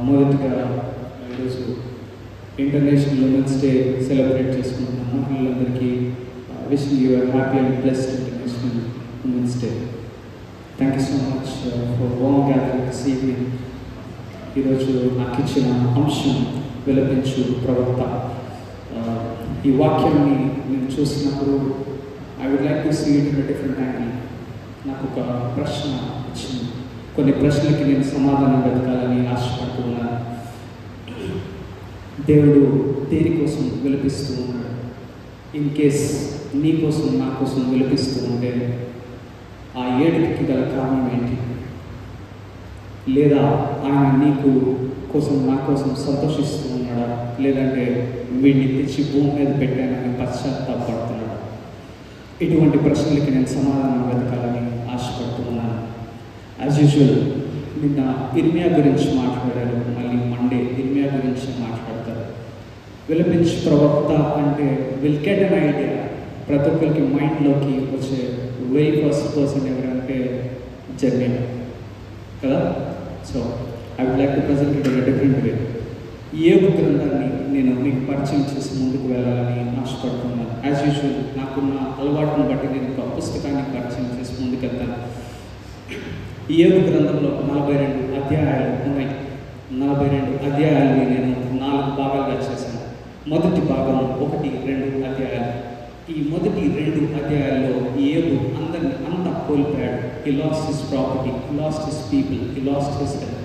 మొదటిగా ఈరోజు international women's day celebrate చేసుకుంటున్నాం. మహిళలందరికీ wishing you happy and blessed international women's day. Thank you so much for warm gathering this evening. ఈరోజు నాకు ఇచ్చిన అంశం విలపించు ప్రవక్త. ఈ వాక్యాన్ని నేను చూసినప్పుడు I would like to see it in different angle. నాకు ఒక ప్రశ్న వచ్చింది. కొన్ని ప్రశ్నలకి నేను సమాధానం వెతకాలని ఆశపడుతున్నాను. దేవుడు దేనికోసం విలపిస్తూ ఉన్నాడు? ఇన్ కేస్ నీ కోసం నా కోసం విలపిస్తూ ఉంటే ఆ ఏడుపుకి గల కారణం ఏంటి? లేదా ఆయన నీకు కోసం నా కోసం సంతోషిస్తూ ఉన్నాడా? లేదంటే వీడిని తెచ్చి భూమి మీద పెట్టానని పశ్చాత్తాపడుతున్నాడా? ఇటువంటి ప్రశ్నలకి నేను సమాధానం వెతకాలని ఆశపడుతున్నాను. యాజ్ యూజువల్ నిన్న ఇర్మియా గురించి మాట్లాడారు, మళ్ళీ మండే ఇర్మియా గురించి మాట్లాడతారు. విలపించు ప్రవక్త అంటే విల్ గెట్ అన్ ఐడియా. ప్రతి ఒక్కరికి మైండ్లోకి వచ్చే వెరీ ఫస్ట్ పర్సన్ ఎవరంటే జర్మియా కదా. So I would like to present it in a different way. యోబు గ్రంథాన్ని నేను మీకు పరిచయం చేసి ముందుకు వెళ్ళాలని ఆశపడుతున్నాను. యాజ్ యూజువల్ నాకున్న అలవాటును బట్టి నేను ఒక పుస్తకాన్ని పరిచయం చేసి ముందుకెళ్తాను. యోబు గ్రంథంలో 42 అధ్యాయాలు ఉన్నాయి. 42 అధ్యాయాలని నేను 4 భాగాలుగా చేశాను. మొదటి భాగం 1, 2 అధ్యాయాలు. ఈ మొదటి 2 అధ్యాయాల్లో యోబు అంతా కోల్పోయాడు. He lost his property, he lost his people, he lost his health.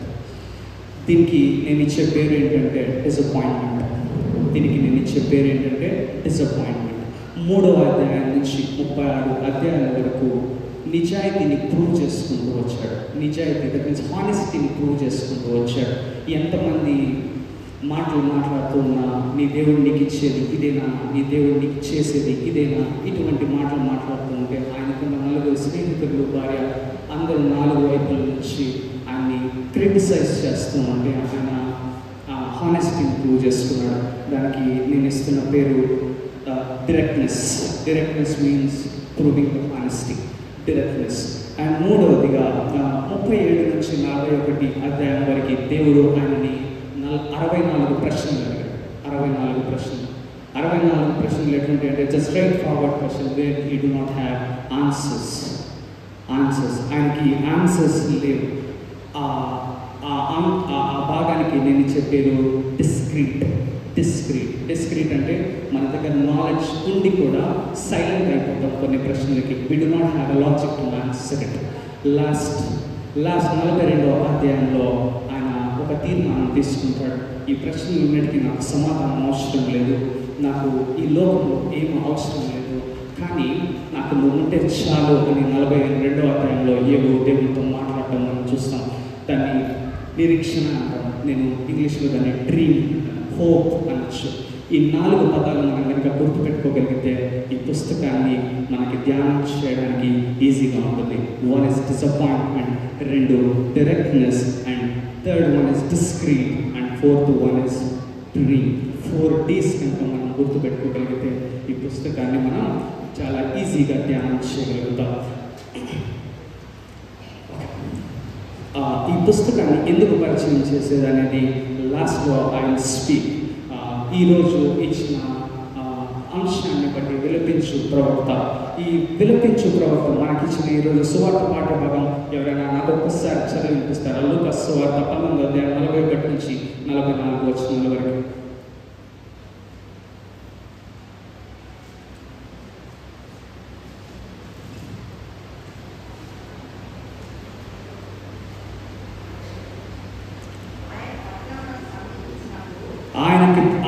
దీనికి నేను ఇచ్చే పేరు ఏంటంటే డిసప్పాయింట్మెంట్. డిసప్పాయింట్మెంట్. 3వ అధ్యాయం నుంచి 36 అధ్యాయాల వరకు నిజాయితీని ప్రూవ్ చేసుకుంటూ వచ్చాడు. నిజాయితీ దట్ మీన్స్ హానెస్టీని ప్రూవ్ చేసుకుంటూ వచ్చాడు. ఎంతమంది మాటలు మాట్లాడుతున్నా నీ దేవుడు నీకు ఇచ్చేది ఇదేనా, నీ దేవుడు నీకు చేసేది ఇదేనా, ఇటువంటి మాటలు మాట్లాడుతూ ఉంటే ఆయనకున్న 4 స్నేహితులు, భార్య అందరూ 4 వైపుల నుంచి ఆయన్ని క్రిటిసైజ్ చేస్తూ ఉంటే ఆయన హానెస్టీని ప్రూవ్ చేసుకున్నాడు. దానికి నేను ఇస్తున్న పేరు directness. Directness means proving the honesty, directness. And 3వదిగా 37 నుంచి 41 అధ్యాయం వరకు దేవుడు ఆయనని 64 ప్రశ్నలు అడిగాడు. 64 ప్రశ్నలు ఎటువంటి అంటే just straight forward question where he do not have answers. ఆయనకి ఆన్సర్స్ లేవు. ఆ భాగానికి నేను చెప్పేది డిస్క్రీట్ అంటే మన దగ్గర నాలెడ్జ్ ఉండి కూడా సైలెంట్ అయిపోతాం కొన్ని ప్రశ్నలకి. We do not have a logic to answer it. Last 42వ అధ్యాయంలో ఆయన ఒక తీర్మానం తీసుకుంటాడు. ఈ ప్రశ్నలన్నిటికీ నాకు సమాధానం అవసరం లేదు, నాకు ఈ లోకంలో ఏం అవసరం లేదు, కానీ నాకు నువ్వు ఉంటే చాలు అని 42వ అధ్యాయంలో యోబు దేవునితో మాట్లాడటం మనం చూస్తాం. దాన్ని నిరీక్షణ అంటాం. నేను ఇంగ్లీష్లో దాన్ని డ్రీమ్, హోప్ అనొచ్చు. ఈ 4 పదాలు మనం కనుక గుర్తుపెట్టుకోగలిగితే ఈ పుస్తకాన్ని మనకి ధ్యానం చేయడానికి ఈజీగా ఉంటుంది. 1 is disappointment, 2 directness, and 3rd one is discreet, and 4th one is dream. 4 D's కనుక మనం గుర్తుపెట్టుకోగలిగితే ఈ పుస్తకాన్ని మనం చాలా ఈజీగా ధ్యానం చేయగలుగుతాం. ఈ పుస్తకాన్ని ఎందుకు పరిచయం చేసేది అనేది లాస్ట్లో ఐ విల్ స్పీక్. ఈరోజు ఇచ్చిన అంశాన్ని బట్టి విలపించు ప్రవక్త. ఈ విలపించు ప్రవక్త మనకిచ్చిన ఈరోజు సువార్త పాఠ్య భాగం ఎవరైనా నాకు ఒక్కసారి చదివి వినిపిస్తారా? లూకాసు సువార్త 19వ అధ్యాయం 41 నుంచి 44 వచనాల వరకు.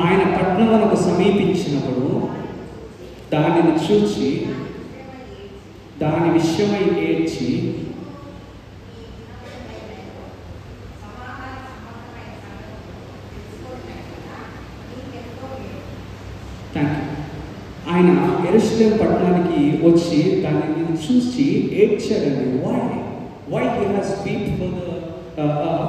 ఆయన పట్టణమునకు సమీపించినప్పుడు దానిని చూచి దాని విషయమై ఏడ్చి ఆయన యెరూషలేము పట్టణానికి వచ్చి దానిని చూసి ఏడ్చాడండి. Why he has weeped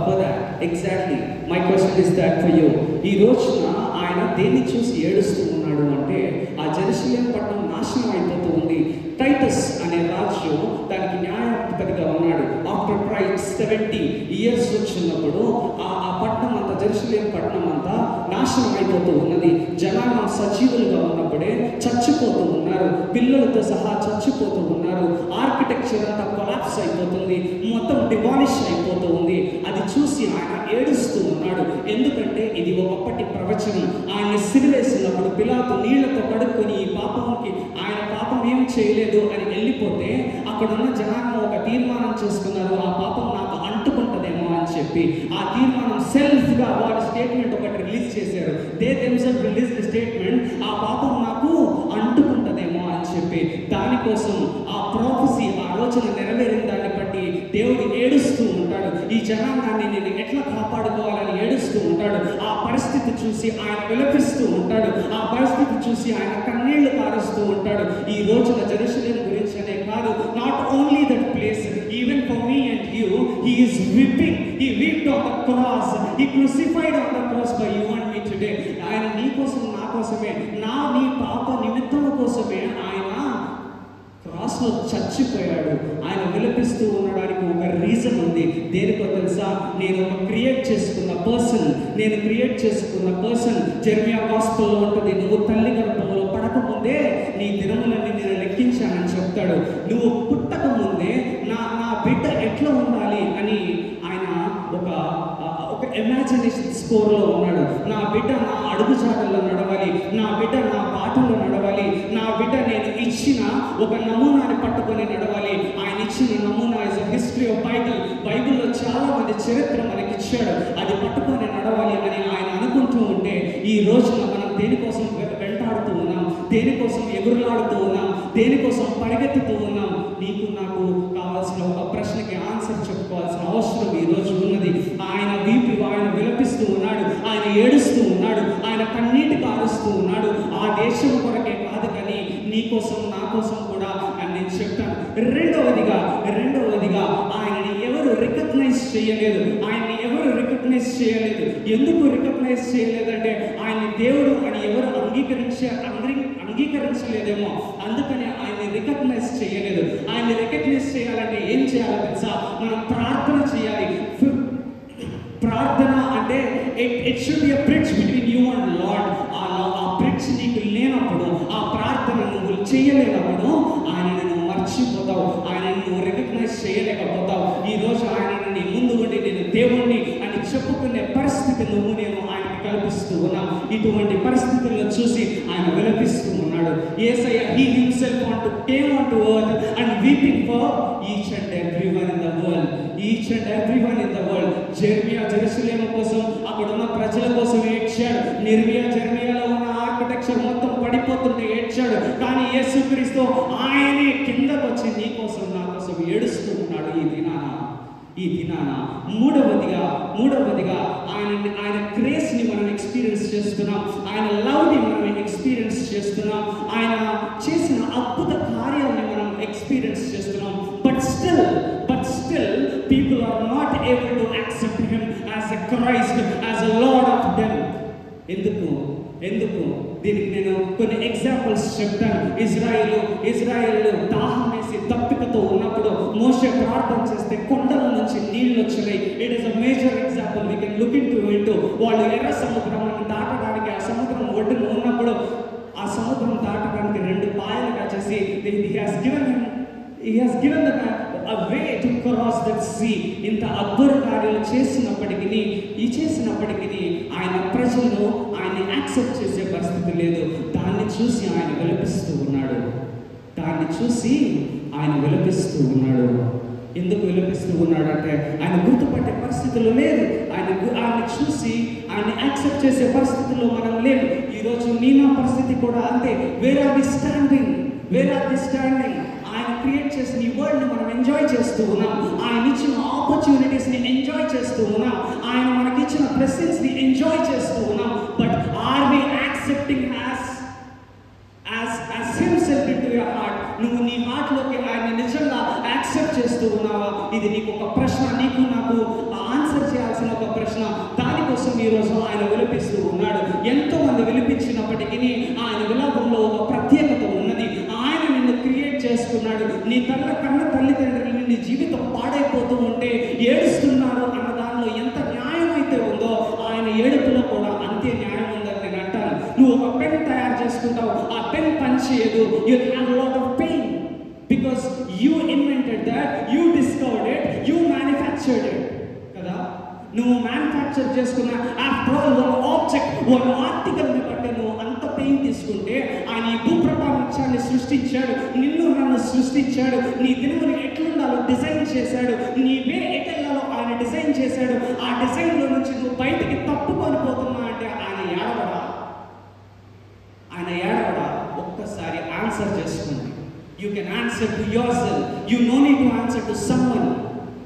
for that? Exactly. My question is that for you. ఈ రోజున ఆయన దేన్ని చూసి ఏడుస్తూ ఉన్నాడు అంటే ఆ జెరూసలేము పట్టణం నాశనం అయిపోతూ ఉంది. టైటస్ అనే రాజు దానికి న్యాయాధిపతిగా ఉన్నాడు. ఆఫ్టర్ క్రైస్ట్ 70 years వచ్చినప్పుడు ఆ పట్టణం అంతా పట్టణం అంతా నాశనం అయిపోతూ ఉన్నది. జనాంగం సజీవులుగా ఉన్నప్పుడే చచ్చిపోతూ ఉన్నారు, పిల్లలతో సహా చచ్చిపోతూ ఉన్నారు. ఆర్కిటెక్చర్ అంతా కొలాప్స్ అయిపోతుంది, మొత్తం డిమాలిష్ అయిపోతూ ఉంది. అది చూసి ఆయన ఏడుస్తూ ఉన్నాడు. ఎందుకంటే ఇది ఒకప్పటి ప్రవచనం. ఆయన సిలువేసినప్పుడు పిలాతు నీళ్లతో కడుక్కొని ఈ పాపంకి ఆయన పాపం ఏం చేయలేదు అని వెళ్ళిపోతే అక్కడున్న జనాంగం ఒక తీర్మానం చేసుకున్నారు, ఆ పాపం నాకు అంటుకుంటుందేమో అని చెప్పి. ఆ తీర్మానం సెల్ఫ్గా వాళ్ళ స్టేట్మెంట్ ఒకటి రిలీజ్ చేశారు. They themself release the statement, ఆ పాపం నాకు అంటుకుంటుందేమో అని చెప్పి. దానికోసం ఆ ప్రాఫెసీ ఆ రోజున నెరవేరిన దాన్ని బట్టి దేవుడు ఏడుస్తూ ఉంటాడు. ఈ జనాంగాన్ని నేను ఎట్లా కాపాడుకోవాలని ఏడుస్తూ ఉంటాడు. ఆ పరిస్థితి చూసి ఆయన విలపిస్తూ ఉంటాడు. ఆ పరిస్థితి చూసి ఆయన కన్నీళ్లు కారుస్తూ ఉంటాడు. ఈ రోజున జెరూసలేం గురించి అనే కాదు, not only that place, even for me and you, he is weeping. He weeped on the cross, he crucified on the cross for you and me today. ఆయన నీ కోసం నా కోసమే, నీ పాప నిమిత్తం కోసమే ఆయన క్రాస్లో చచ్చిపోయాడు. ఆయన విలపిస్తూ ఉండడానికి ఒక రీజన్ ఉంది. దేనికో తెలుసా? నేను క్రియేట్ చేసుకున్న పర్సన్ జెర్మియా గాస్పెల్లో ఉంటుంది, నువ్వు తల్లి గర్భంలో పడకముందే నీ దినములన్నీ నేను లెక్కించానని చెప్తాడు. నువ్వు పుట్టక ముందే నా బిడ్డ ఎట్లా ఉండాలి అని ఆయన ఒక ఇమాజినేషన్ స్కోర్లో ఉన్నాడు. నా బిడ్డ నా అడుగుజాడల్లో నడవాలి, నా బిడ్డ నా బాటలో నడవాలి, నా బిడ్డ నేను ఇచ్చిన ఒక నమూనాని పట్టుకొని నడవాలి. ఆయన ఇచ్చిన నమూనా ఇస్ హిస్టరీ ఆఫ్ బైబిల్లో చాలా మంది చరిత్ర మనకి ఇచ్చాడు, అది పట్టుకొని నడవాలి అని ఆయన అనుకుంటూ ఉంటే ఈ రోజున మనం దేనికోసం వెంటాడుతూ ఉన్నాం, దేనికోసం ఎగురులాడుతూ ఉన్నాం, దేనికోసం పరిగెత్తుతూ ఉన్నాం? నీకు నాకు కావాల్సిన ఒక ప్రశ్నకి ఆన్సర్ చెప్పుకోవాల్సిన అవసరం ఈ రోజు ఉన్నది. ఆయన విలపిస్తూ ఉన్నాడు, ఆయన ఏడుస్తూ ఉన్నాడు, ఆయన కన్నీటి కారుస్తూ ఉన్నాడు. ఆ దేశం కొరకే కాదు కానీ నీ కోసం నా కోసం కూడా అని నేను చెప్తాను. రెండవదిగా ఆయనని ఎవరు రికగ్నైజ్ చేయలేదు. ఎందుకు రికగ్నైజ్ చేయలేదంటే ఆయన దేవుడు అని ఎవరు అంగీకరించలేదేమో, అందుకని ఆయన్ని రికగ్నైజ్ చేయలేదు. ఆయన్ని రికగ్నైజ్ చేయాలంటే ఏం చేయాలో తెలుసా? మనం ప్రార్థన చేయాలి. ప్రార్థన అంటే it should be a bridge between you and lord. ఆ బ్రిడ్జ్ నీకు లేనప్పుడు, ఆ ప్రార్థన నువ్వు చేయలేనప్పుడు ఆయన నువ్వు మర్చిపోతావు, ఆయన నువ్వు రికగ్నైజ్ చేయలేకపోతావు. ఈరోజు ఆయన నీ ముందు ఉండి నేను దేవుణ్ణి అని చెప్పుకునే పరిస్థితి నేను ఆయనకి కల్పిస్తూ ఉన్నాం. ఇటువంటి పరిస్థితుల్లో చూసి ఆయన విలపిస్తూ ఉన్నాడు. యేసయ్య he himself came onto earth and weeping for each and everyone in the world. Jerusalem కోసం, అక్కడ ఉన్న ప్రజల కోసం ఏడ్చాడు. జెర్మియాలో ఉన్న ఆర్కిటెక్చర్ మొత్తం పడిపోతుంటే ఏడ్చాడు. కానీ యేసుక్రీస్తు ఆయనే కిందకు వచ్చి నీ కోసం నా కోసం ఏడుస్తూ ఉన్నాడు ఈ దినాన. మూడవదిగా ఆయన గ్రేస్ ని మనం ఎక్స్పీరియన్స్ చేస్తున్నాం, ఆయన లవ్ ని మనం ఎక్స్పీరియన్స్ చేస్తున్నాం, ఆయన చేసిన అద్భుత కార్యాలని మనం ఎక్స్పీరియన్స్ చేస్తున్నాం. But still people are not able to accept him as a Christ, as a Lord of them. ఎందుకు దీనికి నేను కొన్ని ఎగ్జాంపుల్స్ చెప్తాను. ఇజ్రాయేలు దాహం వేసి దప్పికతో ఉన్నప్పుడు మోషే ప్రార్థన చేస్తే కొండల నుంచి నీళ్ళు వచ్చినాయి. It is a major example, we can look into. వాళ్ళు ఎర్ర సముద్రాన్ని దాటడానికి ఆ సముద్రం ఒడ్డున ఉన్నప్పుడు ఆ సముద్రం దాటడానికి 2 పాయలుగా చేసి he has given them a way to cross that sea. ఇంత అద్భుత కార్యాలు చేసినప్పటికీ ఆయన ప్రజలు ఆయన యాక్సెప్ట్ చేసే పరిస్థితి లేదు. దాన్ని చూసి ఆయన విలపిస్తూ ఉన్నాడు. ఎందుకు విలపిస్తూ ఉన్నాడు అంటే ఆయన గుర్తుపట్టే పరిస్థితుల్లో లేదు. ఆయన చూసి ఆయన యాక్సెప్ట్ చేసే పరిస్థితుల్లో మనం లేము. ఈరోజు నా పరిస్థితి కూడా అంతే. Where are the standing? ఆయన క్రియేట్ చేసిన ఈ వరల్డ్ని మనం ఎంజాయ్ చేస్తూ ఉన్నాం, ఆయన ఇచ్చిన ఆపర్చునిటీస్ని ఎంజాయ్ చేస్తూ ఉన్నాం, ఆయన మనకిచ్చిన బ్లెస్సింగ్స్ని ఎంజాయ్ చేస్తూ ఉన్నాం. But are we accepting as himself into your heart? నువ్వు నీ హార్ట్లోకి ఆయన నిజంగా యాక్సెప్ట్ చేస్తూ ఉన్నావా? ఇది నీకు ఒక ప్రశ్న, నీకు నాకు ఆన్సర్ చేయాల్సిన ఒక ప్రశ్న. దానికోసం ఈరోజు ఆయన విలపిస్తూ ఉన్నాడు. ఎంతో మంది విలపించినప్పటికీ ఆయన విలాపంలో ఒక ప్రత్యేకత ఉన్నది. ఆయన నిన్ను క్రియేట్ చేసుకున్నాడు. నీ కన్న తల్లిదండ్రులు నీ జీవితం పాడైపోతూ ఉంటే ఏడుస్తున్నారు అన్న దానిలో ఎంత న్యాయం అయితే ఉందో ఆయన ఏడుపులో కూడా చేయదు. You have lot of pain because you invented that, you discovered it, you manufactured it కదా. నువ్వు మ్యానుఫ్యాక్చర్ చేసుకున్న after all one object, one ఆర్టికల్ని బట్టి నువ్వు అంత పెయిన్ తీసుకుంటే, ఆయన ఈ భూప్రపంచాన్ని సృష్టించాడు, నిన్ను నన్ను సృష్టించాడు, నీ దినముని ఎట్లుండాలో డిజైన్ చేశాడు, నీ వే ఎటెల్లాలో ఆయన డిజైన్ చేశాడు. ఆ డిజైన్లో నుంచి నువ్వు బయటికి తప్పుకొని పోతున్నా అంటే ఆయన ఏడవడా? ఆయన ఏడవడా? ఒక్కసారి ఆన్సర్ చేసుకోండి. You can answer to yourself. You no need to answer to someone.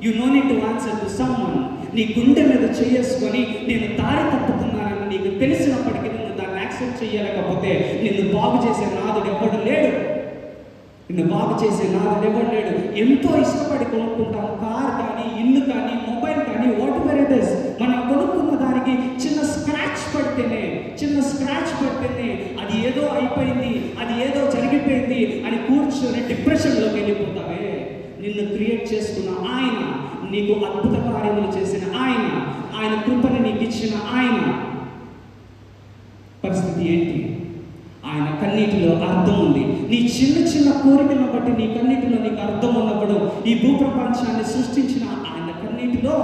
You no need to answer to someone. నీ గుండె మీద చేసుకొని నేను దారి తప్పుతున్నానని నీకు తెలిసినప్పటికీ నువ్వు దాన్ని యాక్సెప్ట్ చేయలేకపోతే నిన్ను బాగు చేసే నాదుడు ఎవడు లేడు. నిన్ను బాగు చేసే నాదుడు ఎవడు లేడు. ఎంతో ఇష్టపడి కొనుక్కుంటాం కార్ కానీ, ఇల్లు కానీ, మొబైల్ కానీ, వాట్ ఎవర్ ఇట్ ఇస్. మనం కొనుక్కున్న దానికి చిన్న స్క్రాచ్ పడితేనే అది ఏదో అయిపోయింది, అది ఏదో జరిగిపోయింది అని కూర్చొని డిప్రెషన్లోకి వెళ్ళిపోతావే. నిన్ను క్రియేట్ చేసుకున్న ఆయన, నీకు అద్భుత కార్యములు చేసిన ఆయన కృపని నీకు ఇచ్చిన ఆయన పరిస్థితి ఏంటి? ఆయన కన్నీటిలో అర్థం ఉంది. నీ చిన్న కోరికలను బట్టి నీ కన్నీటిలో నీకు అర్థం ఉన్నప్పుడు ఈ భూప్రపంచాన్ని సృష్టించిన ఆయన కన్నీటిలో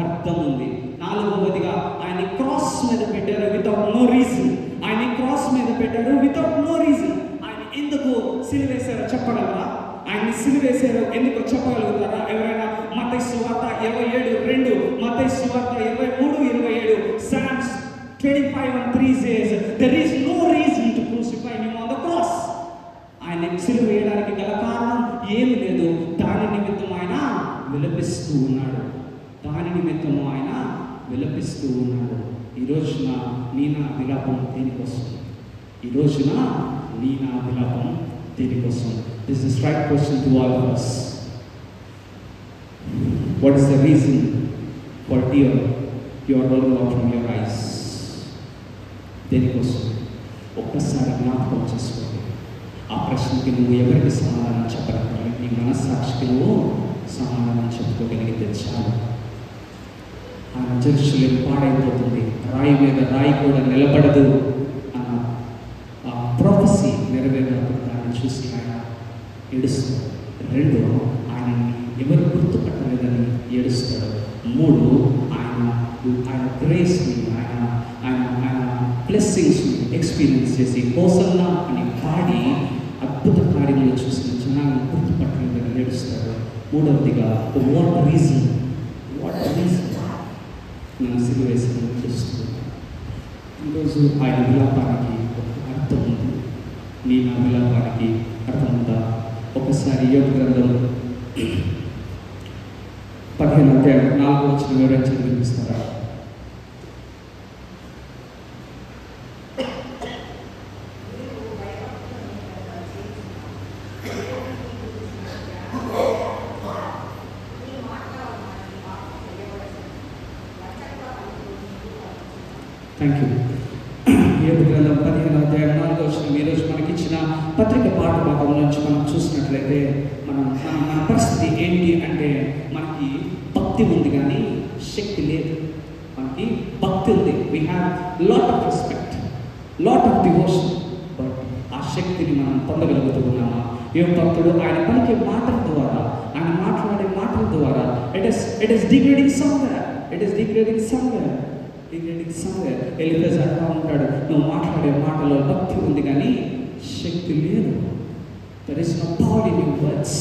అర్థం ఉంది. 4వదిగా ఆయన క్రాస్ మీద పెట్టారు వితౌట్ నో రీజన్. ఆయన క్రాస్ మీద పెట్టారు వితౌట్ నో రీజన్. ఆయన ఎందుకు సిలువేశారో చెప్పగలరా? ఆయన సిలువేశారు ఎందుకు చెప్పగలుగుతారా ఎవరైనా? మత్తయి సువార్త 27:2, మత్తయి సువార్త 23:27, Psalms 25:3 says there is no reason to crucify him on the cross. ఆయన సిలువ వేయడానికి గల కారణం ఏమి లేదు. దాని నిమిత్తం ఆయన విలపిస్తూ ఉన్నాడు. ఈ రోజున నీ నా విలాపం దేనికోసం? This is the right question to all of us. What is the reason for tear you are rolling out from your eyes? దేనికోసం? ఒక్కసారి జ్ఞాపకం చేసుకోండి. ఆ ప్రశ్నకి నువ్వు ఎవరికి సమాధానం చెప్పగలగాలి? నీ మనస్సాక్షికి నువ్వు సమాధానం చెప్పుకోగలిగితే చాలు. ఆ జెరూసలేం పాడైపోతుంది, రాయి మీద రాయి కూడా నిలబడదు అన్న ఆ ప్రొఫెసీ నెరవేరినప్పుడు దాన్ని చూసి ఆయన ఏడుస్తాడు. 2, ఆయనని ఎవరు గుర్తుపట్టలేదని ఏడుస్తాడు. 3, ఆయన గ్రేస్ని, ఆయన బ్లెస్సింగ్స్ని ఎక్స్పీరియన్స్ చేసి హోసన్నా అని పాడి అద్భుత కార్యములు చూసిన జనాలను గుర్తుపట్టలేదని ఏడుస్తాడు. 3వదిగా వాట్ రీజన్ నన్ను సిలువ వేసుకొని చూస్తున్నాను. ఈరోజు ఆయన విలాపానికి ఒక అర్థం ఉంది. నీ నా విలాపానికి అర్థం ఉందా? ఒకసారి యోగ గ్రంథం 15:4 వివరించి వినిపిస్తారా? Thank you. యోగ గ్రంథం 15:4 ఈరోజు మనకిచ్చిన పత్రిక పాఠ భాగం నుంచి మనం చూసినట్లయితే మన పరిస్థితి ఏంటి అంటే, మనకి భక్తి ఉంది కానీ శక్తి లేదు. మనకి భక్తి ఉంది, we have lot of respect, lot of devotion, but ఆ శక్తిని మనం పొందగలుగుతున్నామా? ఏ భక్తుడు ఆయన పలికే మాటల ద్వారా, ఆయన మాట్లాడే మాటల ద్వారా it is degrading somewhere. Eliphaz అంటూ ఉంటాడు, నువ్వు మాట్లాడే మాటలో భక్తి ఉంది కానీ శక్తి లేదు. There is no power in your words.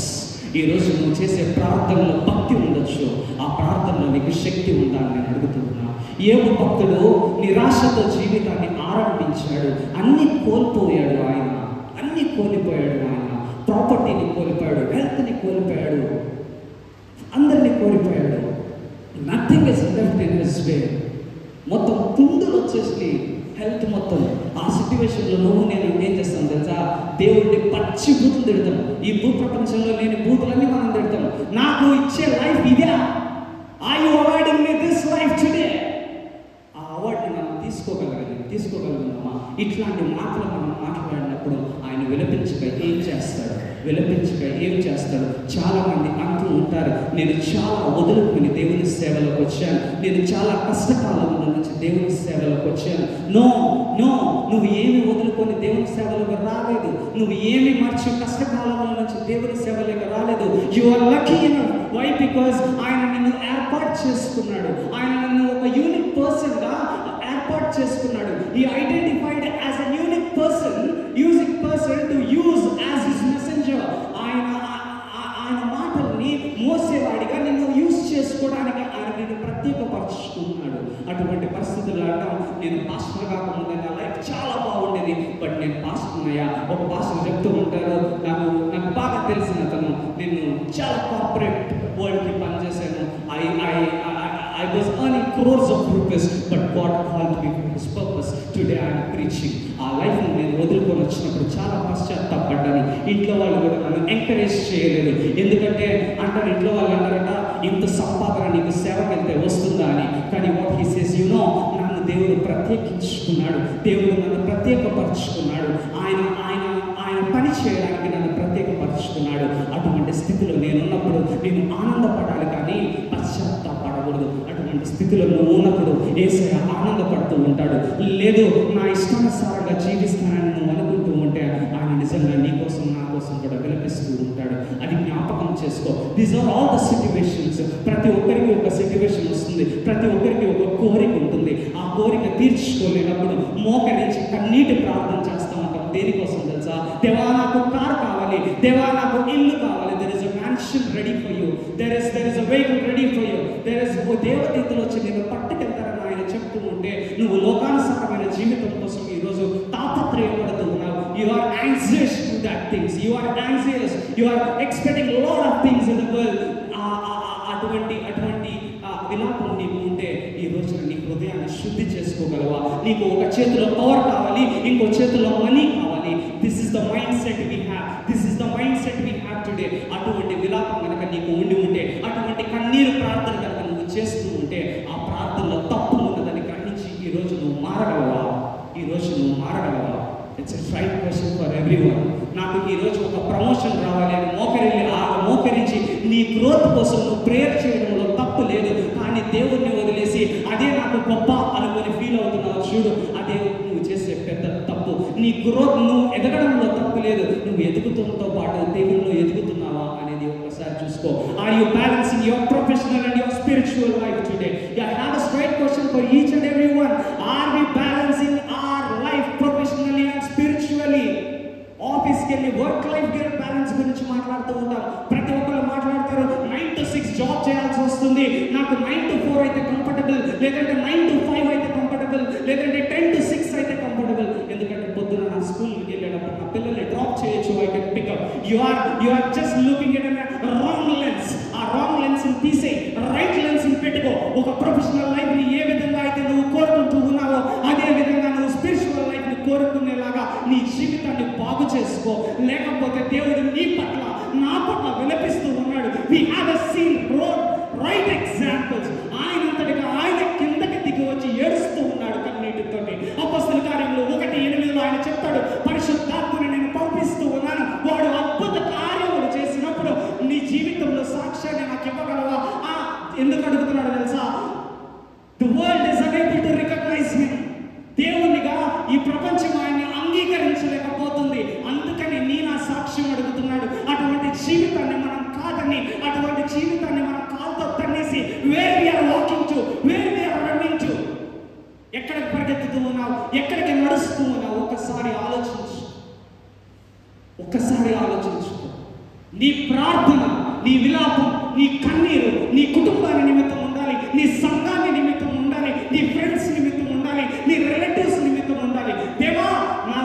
ఈరోజు నువ్వు చేసే ప్రార్థనలో భక్తి ఉండొచ్చు, ఆ ప్రార్థనలో నీకు శక్తి ఉందా అని నేను అడుగుతున్నా. యోబు భక్తుడు నిరాశతో జీవితాన్ని ఆరంభించాడు. అన్నీ కోల్పోయాడు ఆయన, ప్రాపర్టీని కోల్పోయాడు, హెల్త్ని కోల్పోయాడు, అందరినీ కోల్పోయాడు. Nothing is left in his way. మొత్తం తుండులు వచ్చేసి హెల్త్ మొత్తం. ఆ సిచ్యువేషన్లో నువ్వు నేను ఏం చేస్తాం తెలుసా? దేవుడిని పచ్చి బూతులు తిడతాం. ఈ భూప్రపంచంలో లేని బూతులన్నీ మనం తిడతాం. నాకు ఇచ్చే లైఫ్ ఇదే, are you avoiding me this life today? ఆ అవార్డుని మనం తీసుకోగలుగుతామా? ఇట్లాంటి మాటలు మనం మాట్లాడినప్పుడు ఆయన విలపించక ఏం చేస్తాడు? చాలా మంది అంటూ ఉంటారు, నేను చాలా వదులుకుని దేవుని సేవలోకి వచ్చాను, నేను చాలా కష్టకాలంలో నుంచి దేవుని సేవలోకి వచ్చాను. నో నో, నువ్వు ఏమి వదులుకొని దేవుని సేవలోకి రాలేదు. నువ్వు ఏమి మార్చి కష్టకాలంలో నుంచి దేవుని సేవలోకి రాలేదు. You are lucky enough. Why? Because ఆయన నిన్ను ఏర్పాటు చేసుకున్నాడు. ఆయన నిన్ను ఒక యూనిక్ పర్సన్ గా ఏర్పాటు చేసుకున్నాడు. He identified as a unique person to use as his messenger. ఆయన మాటల్ని మోసేవాడిగా నిన్ను యూజ్ చేసుకోవడానికి ఆయన నిన్ను ప్రత్యేకపరుచుకున్నాడు. అటువంటి పరిస్థితుల్లో అంటాం, నేను పాస్టర్ కాకముందే నా లైఫ్ చాలా బాగుండేది, బట్ నేను పాస్టర్ అయ్యా. ఒక పాస్టర్ చెప్తూ ఉంటారు, నాకు బాగా తెలిసిన అతను, నేను చాలా కార్పొరేట్ వరల్డ్కి పనిచేశాను. I was earning crores of rupees, but God called me for His purpose. Today I am preaching. ఆ లైఫ్ నేను వదులుకొని వచ్చినప్పుడు చాలా పశ్చాత్తాపడ్డాను. ఇంట్లో వాళ్ళు కూడా నన్ను ఎంకరేజ్ చేయలేదు. ఎందుకంటే అంటారు, ఇంట్లో వాళ్ళు అంటారట, ఇంత సంపాదన నీకు సేవకి వెళ్తే వస్తుందా అని. కానీ what he says, you know, నన్ను దేవుడు ప్రత్యేకించుకున్నాడు. దేవుడు నన్ను ప్రత్యేకపరుచుకున్నాడు. ఆయన పని చేయడానికి నన్ను ప్రత్యేకపరుచుకున్నాడు. అటువంటి స్థితిలో నేనున్నప్పుడు నేను ఆనందపడాలి కానీ పశ్చాత్తాపడకూడదు. అటువంటి స్థితిలో నువ్వు ఉన్నప్పుడు యేసయ్య ఆనందపడుతూ ఉంటాడు. లేదు, నా ఇష్టానుసారంగా జీవిస్తానని నువ్వు అనుకుంటూ ఉంటే ఆయన నిజంగా నీ కోసం నా కోసం కూడా విలపిస్తూ ఉంటాడు. అది జ్ఞాపకం చేసుకో. These are all the situations. ప్రతి ఒక్కరికి ఒక సిట్యువేషన్ వస్తుంది. ప్రతి ఒక్కరికి ఒక కోరిక ఉంటుంది. ఆ కోరిక తీర్చుకోలేనప్పుడు మోకరించి కన్నీటి ప్రార్థన చేస్తూ ఉంటాం. దేనికోసం తెలుసా? దేవా నాకు కార్ కావాలి, దేవా నాకు ఇల్లు కావాలి. There is a mansion ready for you, there is a vehicle ready for you, there is దేవదూతలు వచ్చి నేను పట్టుకెళ్తారని ఆయన చెప్తూ ఉంటే నువ్వు లోకానుసారమైన జీవితం కోసం ఈరోజు తాపత్రయపడుతూ ఉన్నావు. You are anxious to that things, you are anxious, you are expecting lot of things in the world. అటువంటి విలాపం నీకు ఉంటే ఈ రోజున నీ హృదయాన్ని శుద్ధి చేసుకోగలవా? నీకు ఒక చేతిలో పవర్ కావాలి, ఇంకో చేతిలో మనీ కావాలి. This is the mindset we have, this is the mindset we have today. అటువంటి విలాపం కనుక నీకు ఉండి ఉంటే, అటువంటి కన్నీరు ప్రార్థన కనుక నువ్వు చేస్తూ ఉంటే, ఆ ప్రార్థనలో తప్పు ఉన్నదని గ్రహించి ఈరోజు నువ్వు మారగలవా? ఈరోజు నువ్వు మారగలవా? It's a right question for everyone. నాకు ఈరోజు ఒక ప్రమోషన్ రావాలి అని మోకరించి నీ గ్రోత్ కోసం నువ్వు ప్రేయర్ చేయడంలో తప్పు లేదు. కానీ దేవుడిని వదిలేసి అదే నాకు గొప్ప అనుకొని ఫీల్ అవుతున్నావు చూడు, అదే నువ్వు చేసే పెద్ద తప్పు. నీ గ్రోత్, నువ్వు ఎదగడంలో తప్పు లేదు. నువ్వు ఎదుగుతుంతో పాటు దేవుల్లో ఎదుగుతున్నావా అనేది ఒకసారి చూసుకో. Are you balancing your professional and your spiritual life today? You have a straight question for each and everyone. Are we balancing our life professionally and spiritually? ఆఫీస్కి వెళ్ళి వర్క్ లైఫ్ బ్యాలెన్స్ గురించి మాట్లాడుతూ ఉంటాం. ప్రతి ఒక్కరు మాట్లాడతారు, 9 to 6 జాబ్ చేయాల్సి వస్తుంది, నాకు 9 to 4 అయితే కంఫర్టబుల్, లేదంటే 9 to 5 అయితే కంఫర్టబుల్, లేదంటే 10 to 6 అయితే కంఫర్టబుల్. ఎందుకంటే పొద్దున నా స్కూల్కి వెళ్ళేటప్పుడు నా పిల్లల్ని డ్రాప్ చేయొచ్చు, I can pick up. You are just looking at wrong lens. ఆ రాంగ్ లెన్స్ తీసే రైట్ లెన్స్ పెట్టుకో. ఒక ప్రొఫెషనల్ లైఫ్ ని ఏ విధంగా అయితే నువ్వు కోరుకుంటూ ఉన్నావో అదే విధంగా నువ్వు స్పిరిచువల్ లైఫ్ ని కోరుకునేలాగా నీ జీవితాన్ని బాగు చేసుకో. లేకపోతే దేవుడు నీ పట్ల నా పట్ల విలపిస్తూ ఉన్నాడు. We have seen right examples. ఆయనంతటిగా ఆయన కిందకి దిగి వచ్చి ఏడుస్తూ ఉన్నాడు కన్నీటితోటి. అపొస్తలుల కార్యములు 1:8 ఆయన చెప్తాడు, పరిశుద్ధాత్మని నేను పంపిస్తూ ఉన్నాను, వాడు అద్భుత కార్యములు చేసినప్పుడు నీ జీవితంలో సాక్ష్యాన్ని నాకు ఇవ్వగలవా? ఎందుకు అడుగుతున్నాడు తెలుసా? The world is unable to recognize him. దేవునిగా ఈ ప్రపంచం ఆయన్ని అంగీకరించలేకపోతుంది. అందుకని నీ నా సాక్ష్యం అడుగుతున్నాడు. అటువంటి జీవితాన్ని మనం కాదని, అటువంటి జీవితాన్ని మనం కాల్తో తన్నేసి where we are walking to, where we are running to, ఎక్కడికి పరిగెత్తుతూ ఉన్నావు, ఎక్కడికి నడుస్తూ ఉన్నావు? ఒక్కసారి ఆలోచించు. నీ ప్రార్థన, నీ విలాపం, నీ కన్నీరు నీ కుటుంబాన్ని నిమిత్తం ఉండాలి, నీ సంఘాన్ని నిమిత్తం ఉండాలి, నీ ఫ్రెండ్స్ నిమిత్తం ఉండాలి, నీ రిలేటివ్స్ నిమిత్తం ఉండాలి. దేవా, నా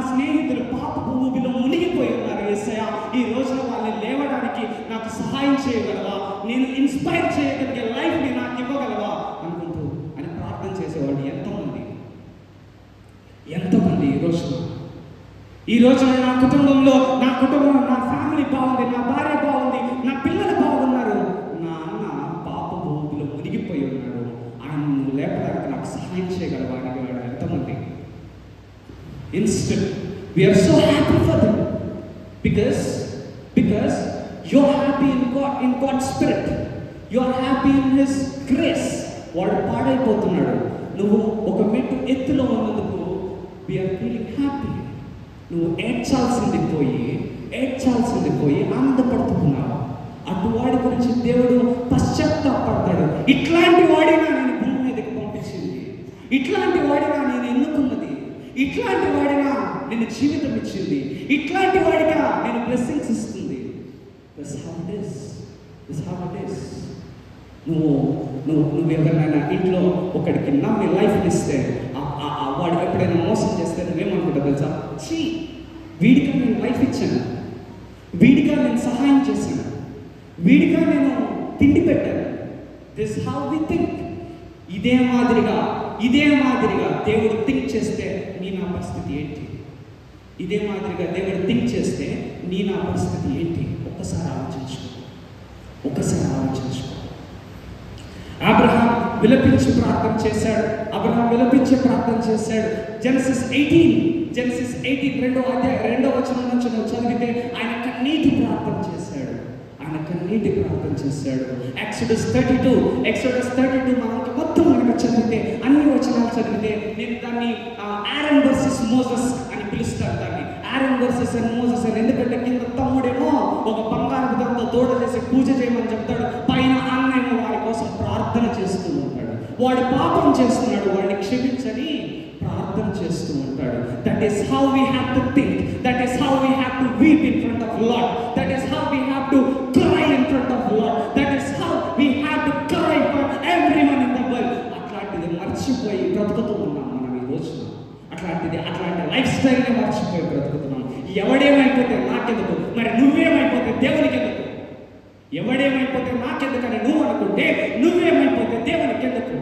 స్నేహితులు పాపపు ఊబిలో మునిగిపోయి ఉన్నారు యేసయ్య, ఈ రోజున వాళ్ళని లేవడానికి నాకు సహాయం చేయగలవా? నేను ఇన్స్పైర్ చేయగలిగే లైఫ్ని నాకు ఇవ్వగలవా అనుకుంటూ అని ప్రార్థన చేసేవాళ్ళు ఎంతమంది ఈ రోజున నా కుటుంబంలో నా ఫ్యామిలీ బాగుంది, నా భార్య బాగుంది, నా పిల్లలు బాగున్నారు, నా అన్న పాపపు ఊబిలో మునిగిపోయి ఉన్నాడు, ఆయన లేపడానికి నాకు సహాయం చేయగలవా అని వాడు ఎంతమంది? Instead, we are so happy for them because you are happy in God's spirit, you are happy in His grace. వాడు పాడైపోతున్నాడు, నువ్వు ఒక మెట్టు ఎత్తులో ఉన్నందుకు వీఆర్ ఫీలింగ్ హ్యాపీ. నువ్వు ఏడ్చాల్సింది పోయి ఆనందపడుతున్నావు. అటువాడి గురించి దేవుడు పశ్చాత్తాపడతాడు. ఇట్లాంటి వాడినా నేను భూమి మీదకి పంపించింది, ఇట్లాంటి వాడినా నేను ఎన్నుకున్నది, ఇట్లాంటి వాడినా నేను జీవితం ఇచ్చింది, ఇట్లాంటి వాడిగా నేను బ్లెస్సింగ్స్ ఇస్తుంది. నువ్వు ఎవరినైనా ఇంట్లో ఒకడికి నమ్మి లైఫ్ని ఇస్తే వాడు ఎప్పుడైనా మోసం చేస్తే నువ్వేమనుకుంటావు తెలుసా? వీడిగా నేను లైఫ్ ఇచ్చాను, వీడిగా నేను సహాయం చేశాను, వీడిగా నేను తిండి పెట్టాను. This how we think. ఇదే మాదిరిగా దేవుడు థింక్ చేస్తే నా పరిస్థితి ఏంటి? ఇదే మాదిరిగా దేవుడు థింక్ చేస్తే నా పరిస్థితి ఏంటి? ఒక్కసారి ఆలోచించుకో. అబ్రహాం విలపించి ప్రార్థన చేశాడు. జెనసిస్ 18 రెండో వచనం నుంచి నువ్వు చదివితే ఆయన కన్నీటి ప్రార్థన చేశాడు. ఎక్సోడస్ 32 మనకి మొత్తం మనకు చదివితే, అన్ని వచనాలు చదివితే, నేను దాన్ని ఆరన్ వర్సెస్ మోసెస్ అని పిలుస్తాను. దాన్ని ఆరన్ వర్సెస్ అండ్ మోసెస్ అని. ఎందుకంటే కింద తమ్ముడేమో ఒక బంగారు దాంతో దూడ చేసి పూజ చేయమని చెప్తాడు, పైన అన్నేమో వారి కోసం ప్రార్థన చేస్తూ ఉంటాడు. వాడు పాపం చేస్తున్నాడు, వాడిని క్షమించని ప్రార్థన చేస్తూ ఉంటాడు. That is how we have to think. That is how we have to weep in front of Lord. That is how we have to cry in front of Lord. That is how we have to cry for everyone in the world. అట్లాంటిది మర్చిపోయి బ్రతుకుతూ ఉన్నాం మనం ఈ రోజున. అట్లాంటి life స్టైల్ని మర్చిపోయి బ్రతుకుతున్నాం. ఎవడేమైపోతే నాకెందుకు, మరి నువ్వేమైపోతే దేవునికి ఎందుకు? ఎవడేమైపోతే నాకెందుకని నువ్వు అనుకుంటే, నువ్వేమైపోతే దేవునికి ఎందుకు?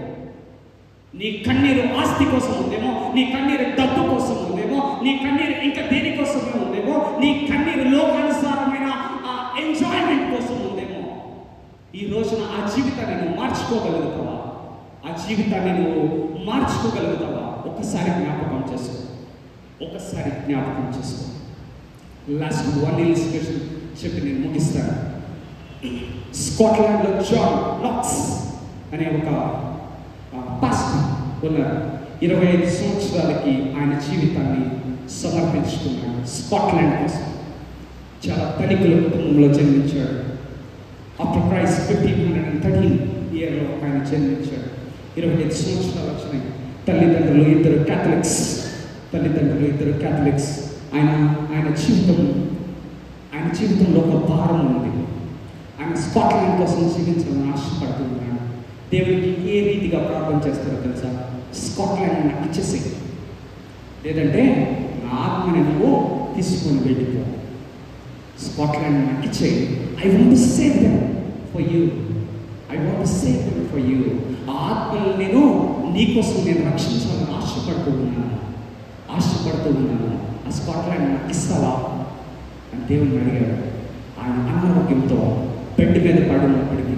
నీ కన్నీరు ఆస్తి కోసం ఉందేమో, నీ కన్నీరు డబ్బు కోసం ఉందేమో, నీ కన్నీరు ఇంకా దేనికోసమే ఉందేమో, నీ కన్నీరు లోకానుసారమైన ఎంజాయ్మెంట్ కోసం ఉందేమో. ఈ రోజున ఆ జీవితాన్ని నువ్వు మార్చుకోగలుగుతావా? ఒక్కసారి జ్ఞాపకం చేసుకో. లాస్ట్ వన్ ఇలిస్ట్రేషన్ చెప్పి నేను ముగిస్తాను. స్కాట్లాండ్లో జాన్ నాక్స్ అనే ఒక పాస్టర్ ఉన్నారు. 25 సంవత్సరాలకి ఆయన జీవితాన్ని సమర్పించుకున్నాడు స్కాట్లాండ్ కోసం. చాలా ధనికుల కుటుంబంలో జన్మించాడు. ఆఫ్టర్ క్రైస్ట్ 1513 ఇయర్లో ఆయన జన్మించాడు. 25 సంవత్సరాలు వచ్చినాయి. తల్లిదండ్రులు ఇద్దరు క్యాథలిక్స్. ఆయన జీవితంలో ఒక భారం ఉంది. ఆయన స్కాట్లాండ్ కోసం జీవించాలని ఆశపడుతున్నాడు. దేవుడికి ఏ రీతిగా ప్రార్థన చేస్తారో తెలుసా? స్కాట్లాండ్ నాకు ఇచ్చేసి, లేదంటే నా ఆత్మని నువ్వు తీసుకొని వెళ్ళిపో. స్కాట్లాండ్ నాకు ఇచ్చేయి. I want to save them for you. ఆ ఆత్మలు నేను నీకోసం నేను రక్షించాలని ఆశపడుతూ ఉన్నాను. ఆ స్కాట్లాండ్ నాకు ఇస్తావా అని దేవుని అడిగాడు. ఆయన అనారోగ్యంతో బెడ్ మీద పడినప్పటికీ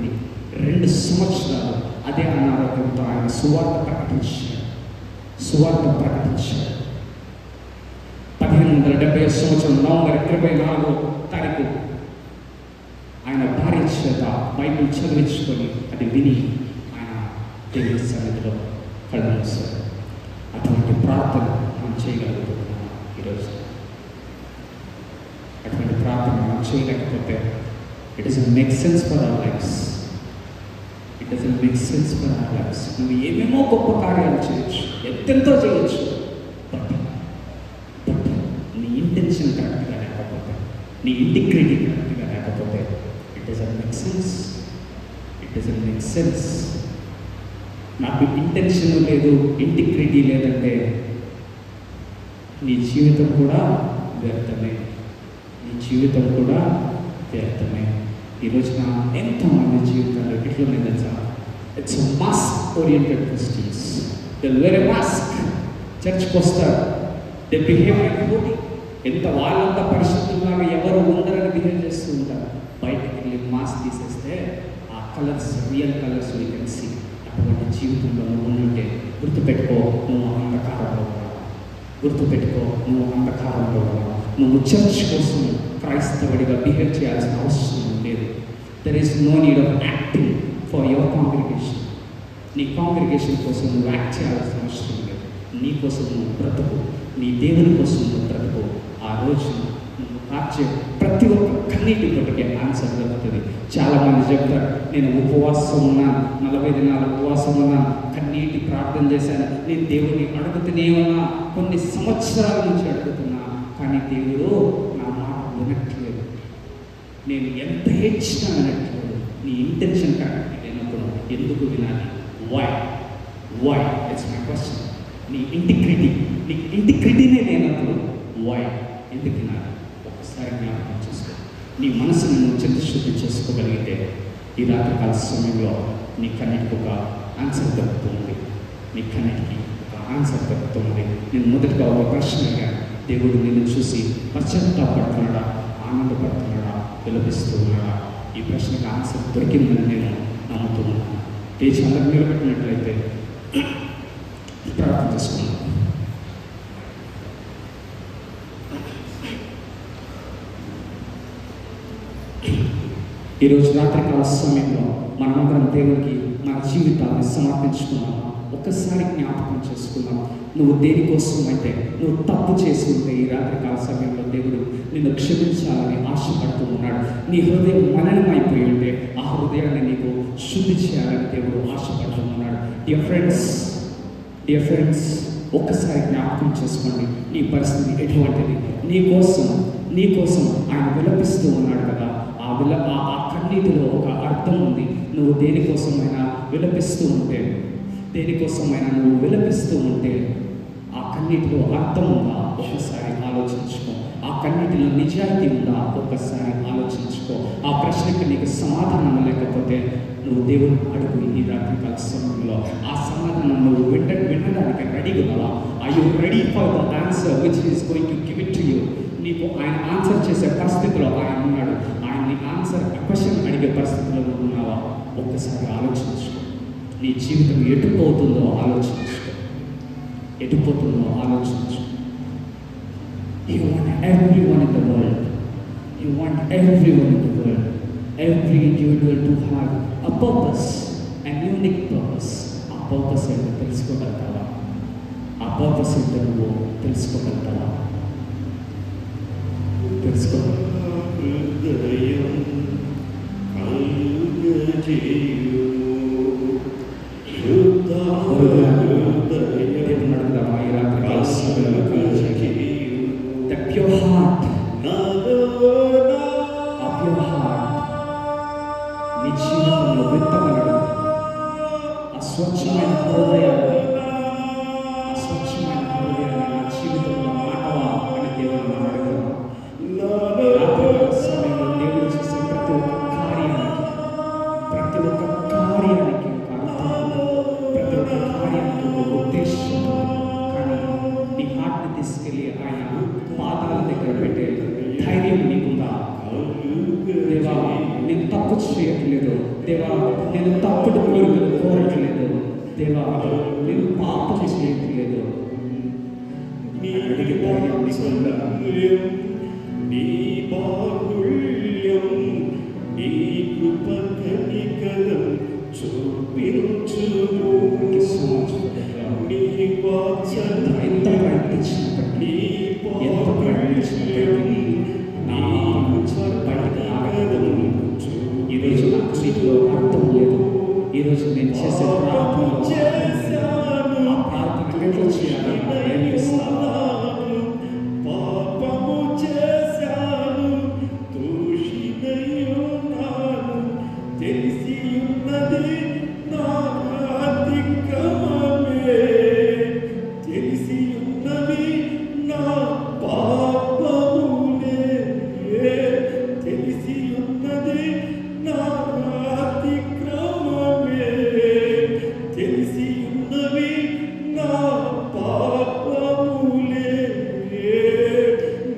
2 సంవత్సరాలు అదే అనారోగ్యంతో ఆయన సువార్త ప్రకటించాడు. 1870 సంవత్సరం నవంబర్ 24వ తారీఖు ఆయన భార్య చేత బైబిల్ చదివించుకొని అది విని ఆయన దేవుని సన్నిధిలో కళ్ళు మూశారు. అటువంటి ప్రార్థన మనం చేయగలుగుతున్నాం ఈరోజు. అటువంటి ప్రార్థన మనం చేయలేకపోతే it doesn't make sense for our lives. నువ్వు ఏమేమో గొప్ప కార్యాలు చేయొచ్చు, ఎంతెంతో చేయొచ్చు. బట్ నీ ఇంటెన్షన్ కరెక్ట్గా లేకపోతే, నీ ఇంటిగ్రిటీ కరెక్ట్గా లేకపోతే ఇట్ డజంట్ మేక్ సెన్స్. నాకు ఇంటెన్షన్ లేదు, ఇంటిగ్రిటీ లేదంటే నీ జీవితం కూడా వ్యర్థమే. ఈ రోజున ఎంతోమంది జీవితాలు ఎట్లున్నాయి తెలుసా? It's mask oriented Christians. They were a mask. చర్చ్కి వస్తారు, దే బిహేవ్ లైక్ హోలీ. ఎంత వాళ్ళంతా పరిశుద్ధంగా ఎవరు ఉండరని బిహేవ్ చేస్తూ ఉంటారు. బయటకు వెళ్ళి మాస్క్ తీసేస్తే ఆ colours, real colours we can see. అటువంటి జీవితంలో నువ్వు ఉంటే గుర్తుపెట్టుకో, నువ్వు అంధకారంలో ఉన్నావు. నువ్వు చర్చ్ కోసం క్రైస్తవుడిగా బిహేవ్ చేయాల్సిన అవసరం లేదు. There is no need of acting for your congregation. నీ కాంగ్రిగేషన్ కోసం నువ్వు యాక్ట్ చేయాల్సిన అవసరం లేదు. నీ కోసం నువ్వు బ్రతుకు, నీ దేవుని కోసం నువ్వు బ్రతుకు. ఆ రోజు నువ్వు కార్చే ప్రతి ఒక్క కన్నీటి కొట్టుకే ఆన్సర్ దొరుకుతుంది. చాలామంది చెప్తారు, నేను ఉపవాసం ఉన్నాను, 40 దినాలు ఉపవాసం ఉన్నాను, కన్నీటి ప్రార్థన చేశాను, నేను దేవుడిని అడుగుతూనే ఉన్నా, కొన్ని సంవత్సరాల నుంచి అడుగుతున్నా, కానీ దేవుడు నా మాట వినట్లేదు. నేను ఎంత హెచ్చినా వినట్లేదు. నీ ఇంటెన్షన్ కరెక్ట్ లేనప్పుడు ఎందుకు వినాలి? Why it's my question. నీ ఇంటిగ్రిటీనే లేనప్పుడు వై ఎందుకు వినాలి? ఒకసారి జ్ఞాపకం చేసుకో. నీ మనసుని నువ్వు చిత్తశుద్ధి చేసుకోగలిగితే ఈ రాత్రికాల సమయంలో నీ కన్నిటికి ఒక ఆన్సర్ దొరుకుతుంది. నీ కన్నిటికి ఒక ఆన్సర్ దొరుకుతుంది. నేను మొదటిగా ఒక ప్రశ్నగా, దేవుడు నిన్ను చూసి పశ్చాత్తాపడుతున్నాడా, ఆనందపడుతున్నాడా, విలపిస్తూ ఉన్నాడా? ఈ ప్రశ్నకు ఆన్సర్ దొరికిందని నేను నమ్ముతూ ఉన్నాను. లేచి అందరూ నిలబెట్టినట్లయితే ప్రార్థన చేసుకున్నాను. ఈరోజు రాత్రికాల సమయంలో మనమందరం దేవునికి మన జీవితాన్ని సమర్పించుకున్నాము. ఒక్కసారి జ్ఞాపకం చేసుకున్నాం. నువ్వు దేనికోసం అయితే నువ్వు తప్పు చేసి ఉంటే ఈ రాత్రికాల సమయంలో దేవుడు నిన్ను క్షమించాలని ఆశపడుతూ ఉన్నాడు. నీ హృదయం మలినమైపోయి ఉంటే ఆ హృదయాన్ని నీకు శుద్ధి చేయాలని దేవుడు ఆశపడుతూ ఉన్నాడు. డియర్ ఫ్రెండ్స్, ఒక్కసారి జ్ఞాపకం చేసుకోండి. నీ పరిస్థితి ఎటువంటిది? నీ కోసం ఆయన విలపిస్తూ ఉన్నాడు కదా. ఆ కన్నీటిలో ఒక అర్థం ఉంది. నువ్వు దేనికోసమైనా విలపిస్తూ ఉంటే ఆ కన్నీటిలో అర్థం ఉందా? ఒకసారి ఆలోచించుకో. ఆ కన్నీటిలో నిజాయితీ ఉందా? ఒక్కసారి ఆలోచించుకో. ఆ ప్రశ్నకి నీకు సమాధానం లేకపోతే నువ్వు దేవుని అడుగు. ఈ రాత్రికాల సమయంలో ఆ సమాధానం నువ్వు వినడానికి రెడీగా ఉన్నావా? Are you ready for the answer which is going to give it to you? నీకు ఆయన ఆన్సర్ చేసే పరిస్థితిలో ఆయన ఉన్నాడు. ఆయన్ని ఆన్సర్ క్వశ్చన్ అడిగే పరిస్థితిలో నువ్వు ఉన్నావా? ఒక్కసారి ఆలోచించుకో. నీ జీవితం ఎటుపోతుందో ఆలోచించుకో. You want everyone in the world. Every individual to have a purpose, an unique purpose. ఆ పర్పస్ ఏంటో తెలుసుకోగలుగుతావా? ఆ పర్పస్ ఏంటో నువ్వు తెలుసుకోగలుగుతావా? The pure heart నీ జీవితంలో విత్తబడడం. అస్వచ్ఛమైన హృదయాన్ని నా జీవితంలో నాటవా అని దేవుడు అడగడం. రాత్రికాల సమయంలో దేవుడు చేసే ప్రతి ఒక్క కార్యానికి ఒక అర్థం, ప్రతి ఒక్క కార్యానికి ఒక ఉద్దేశం. కానీ నీ హార్ట్ని తీసుకెళ్ళి ఆయన పాదాల దగ్గర పెట్టే ధైర్యం నీకుందా? దేవా, నేను తప్పు చేయట్లేదు. దేవా, నేను తప్పుడు కోరికలు కోరట్లేదు. దేవా, నేను పాపం చేయట్లేదు. అడిగే ధైర్యం నీకుందా? నీ బాహుళ్యం నీ కృప కనికరం చూపించుము. నీ వాత్సల్యం ఎంత ప్రయత్నించినప్పటికీ నా బయటకు రాగలదు. ఈరోజు నాకు నీటిలో అర్థం లేదు. ఈరోజు నేను చేసే ప్రార్థన ఎట్లా చేయాలని ప్రయత్నిస్తాను. పాపము చేశాను, దోషినయ్యున్నాను, తెలిసి ఉన్నది నా అతిక్రమమే, తెలిసి ఉన్నది నా పాపములే, తెలిసి ఉన్నది నా అతిక్రమమే, తెలిసి ఉన్నవి నా పాపములే.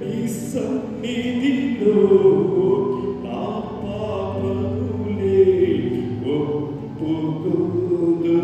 నీ సన్నిధిలో నా పాపములే ఒప్పుకొందునయ్యా.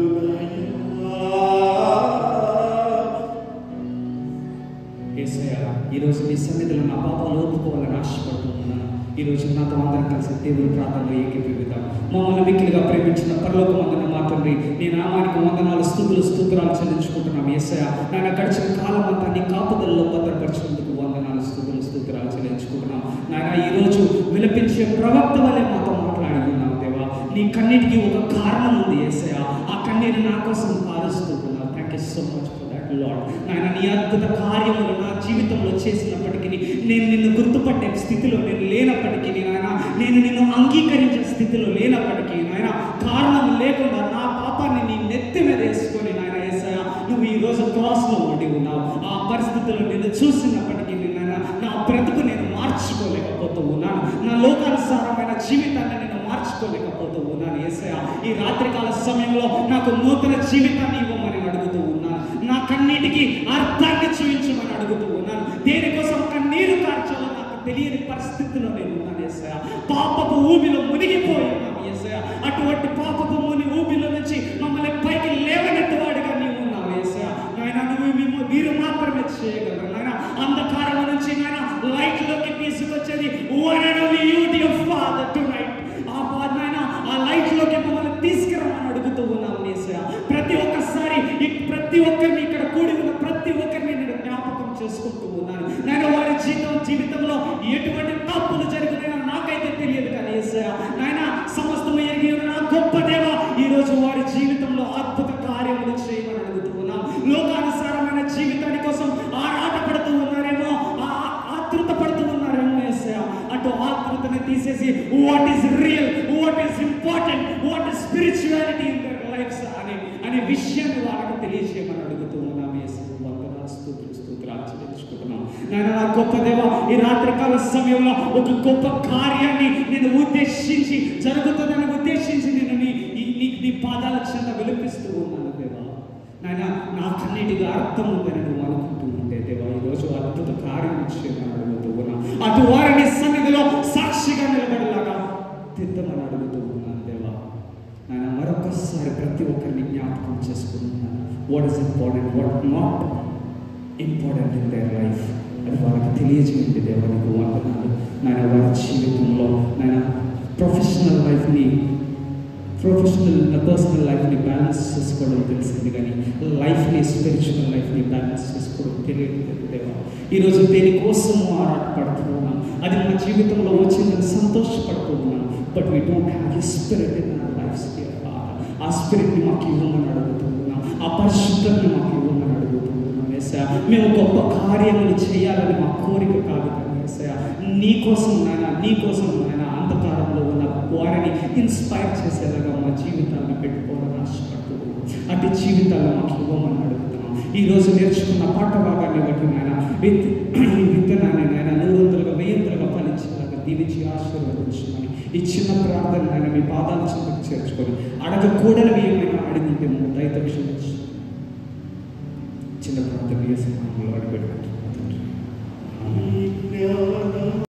యేసయ్యా, ఈరోజు నీ సన్నిధిలో నా పాపాలు ఒప్పుకోవాలని ఆశపడుతూ ఉన్నాను. ఈరోజు నాతో అందరం కలిసి దేవుని ప్రార్థనలో ఏకీభవిద్దాం. మమ్మల్ని మిక్కిలిగా ప్రేమించిన పరలోకమందున్న మా తండ్రి, నీ నామానికి వందనాలు, స్తోత్రాలు చెల్లించుకుంటున్నాం. యేసయ్య, నాయన గడిచిన కాలం అంతా నీ కాపుదలలో భద్రపరిచినందుకు వందనాలు, స్తోత్రాలు చెల్లించుకుంటున్నాం. నాయన ఈరోజు విలపించే ప్రవక్త వలె మాతో మాట్లాడి ఉన్నాం దేవా. నీ కన్నీటికి ఒక కారణం ఉంది యేసయ్య. ఆ కన్నీరు నా కోసం కారుస్తున్నావు. Thank you so much for that Lord. నాయన నీ అద్భుత కార్యములు నా జీవితంలో చేసినప్పటికీ, నేను నిన్ను గుర్తుపట్టే స్థితిలో నేను లేనప్పటికీ, నాయన నేను నిన్ను అంగీకరించే స్థితిలో లేనప్పటికీ, నాయన కారణం లేకుండా నా పాపాన్ని నీ నెత్తి మీద వేసుకొని నాయన యేసయ్య, నువ్వు ఈరోజు క్రాస్లో ఉండి ఉన్నావు. ఆ పరిస్థితుల్లో నిన్ను చూసినప్పటికీ నాయన నా బ్రతుకు నేను మార్చుకోలేకపోతూ ఉన్నాను. నా లోకానుసారమైన జీవితాన్ని నేను మార్చుకోలేకపోతూ ఉన్నాను. యేసయ్య, ఈ రాత్రికాల సమయంలో నాకు నూతన జీవితాన్ని ఇవ్వమని అడుగుతూ ఉన్నాను. నా కన్నీటికి అర్థాన్ని చూపించమని అడుగుతూ ఉన్నాను. దేనికోసం కన్నీరు కార్చాలో నాకు తెలియని పరిస్థితిలో నేను ఉన్నాను యేసయ్య. పాపపు ఊబిలో మునిగిపోయి ఉన్నాను యేసయ్య. అటువంటి పాపపు ఊబిలో నుంచి మమ్మల్ని పైకి లేవనెత్తవాడిగా నీవు ఉన్నావు యేసయ్య. నాయన నువ్వు మీరు మాత్రమే చేయగలరు నాయన. అంధకారం నుంచి నాయన లైట్ లోకి తీసుకొచ్చేది one and only you, dear Father, tonight. ఆ లైట్ లోకి మమ్మల్ని తీసుకురమ్మని అడుగుతూ ఉన్నాను యేసయ్య. ప్రతి ఒక్కరిని ఇక్కడ కూడి ఉన్న ప్రతి ఒక్కరిని నేను జ్ఞాపకం చేసుకుంటూ ఉన్నాను నాయన. వారి జీవితంలో ఎటువంటి తప్పులు జరిగినా నాకైతే తెలియదు కానీ యేసయ్య, నాయన సమస్తము ఎరిగి ఉన్న నా గొప్ప దేవ, ఈరోజు వారి జీవితంలో అద్భుత కార్యములు చేయమని అడుగుతూ ఉన్నాం. లోకానుసారమైన జీవితాని కోసం ఆరాటపడుతూ ఉన్నారేమో, ఆతృత పడుతూ ఉన్నారేమో యేసయ్య. అటు ఆతృతని తీసేసి what is real, what is important, what is spirituality in their lifes అనే విషయాన్ని వాళ్ళకి తెలియజేయమని అడుగుతూ ఉన్నాం యేసయ్య. స్తోత్రాలు చెల్లించుకుంటున్నాం నాయన. నా గొప్ప దేవ, ఈ రాత్రికాల సమయంలో ఒక గొప్ప కార్యాన్ని నేను ఉద్దేశించి జరుగుతుందని ఉద్దేశించి నేను నీ పాదాల చెంత విలిపిస్తూ ఉన్నాను దేవా. నాయన నా కన్నీటిగా అర్థం ఉందని నువ్వు అనుకుంటూ ఉంటే దేవా, ఈరోజు అద్భుత కార్యం చేయమని అడుగుతూ ఉన్నా. అటు వారిని సన్నిధిలో సాక్షిగా నిలబడేలాగా తిద్దమని అడుగుతూ ఉన్నాను దేవా. నాయన మరొకసారి ప్రతి ఒక్కరిని జ్ఞాపకం చేసుకుంటున్నాను. What is important, what not important in their life అది వాళ్ళకి తెలియజేయండి దేవా. నీకు వందనాలు నాయన. వారి జీవితంలో నాయన ప్రొఫెషనల్ పర్సనల్ లైఫ్ని బ్యాలెన్స్ చేసుకోవడం తెలిసింది కానీ లైఫ్ని, స్పిరిచువల్ లైఫ్ని బ్యాలెన్స్ చేసుకోవడం తెలియదు దేవా. ఈరోజు దేనికోసము ఆరాటపడుతున్నాం, అది మన జీవితంలో వచ్చిందని సంతోషపడుతూ ఉన్నాం. But we don't have a spirit in our lives dear father. ఆ స్పిరిట్ని మాకు ఇవ్వమని అడుగుతూ ఉన్నాం. ఆ పరిశుద్ధతని మాకు ఇవ్వమని అడుగుతూ ఉన్నాం యేసయ్య. మేము గొప్ప కార్యములు చేయాలని మా కోరిక కాదు కానీ యేసయ్య, నీ కోసం నాయన అంధకారంలో ఉన్న వారిని ఇన్స్పైర్ చేసేలాగా మా జీవితాన్ని పెట్టుకోవాలని ఆశపడుతూ ఉన్నాం. అటు జీవితాలను మాకు ఇవ్వమని అడుగుతున్నాం. ఈరోజు నేర్చుకున్న పాఠ భాగాన్ని బట్టి నాయన ఈ విత్తనాన్ని నాయన 100గా 1000గా ఫలించేలాగా దీవించి ఆశీర్వదించమని ఈ చిన్న ప్రార్థన నాయన మీ పాదాల చెంతకు చేర్చుకొని అడగకూడనివి ఏమైనా అడిగింటే దయతో క్షమించి చిన్న ప్రార్థన చేసి అడుగుపెట్టుకుంటున్నాం.